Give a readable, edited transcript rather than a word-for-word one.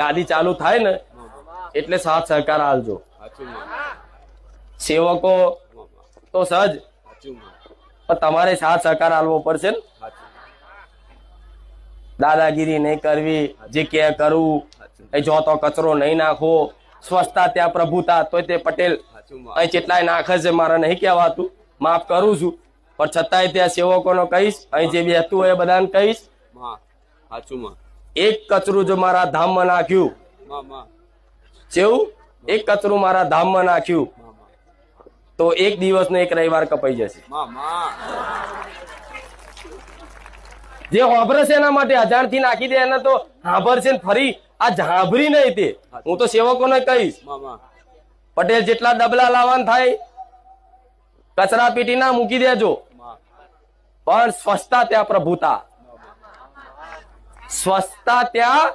ગાદી ચાલુ થાય ને એટલે સાથ સહકાર આલજો. સેવકો તો સહજ, પણ તમારે સાથ સહકાર આલવો પડશે ને. દાદાગીરી નહીં કરવી, જે કે કરવું, જો તો કચરો નહીં નાખવો, સ્વચ્છતા ત્યાં પ્રભુતા. તો તે પટેલ અહીં કેટલાય નાખે છે, મારે નહીં કહેવાતું, માફ કરું છું, પણ છતાંય ત્યાં સેવકોનો કહીશ, અહીં જે બેસતું હોય એ બધાને કહીશ, એક કચરું જો મારા ધામમાં નાખ્યું, કેવું એક કચરું મારા ધામમાં નાખ્યું તો એક દિવસનો એક રવિવાર કપાઈ જશે. જે હોભરશે એના માટે 1000 થી નાખી દે એને તો હાંભરશે ને ફરી આ જાંભરી નહીં. તે હું તો સેવકોને કહીશ, પટેલ જેટલા ડબલા લાવવાના થાય કચરા પેટી ના મૂકી દેજો, પણ સ્વચ્છતા ત્યાં પ્રભુતા, સ્વચ્છતા ત્યાં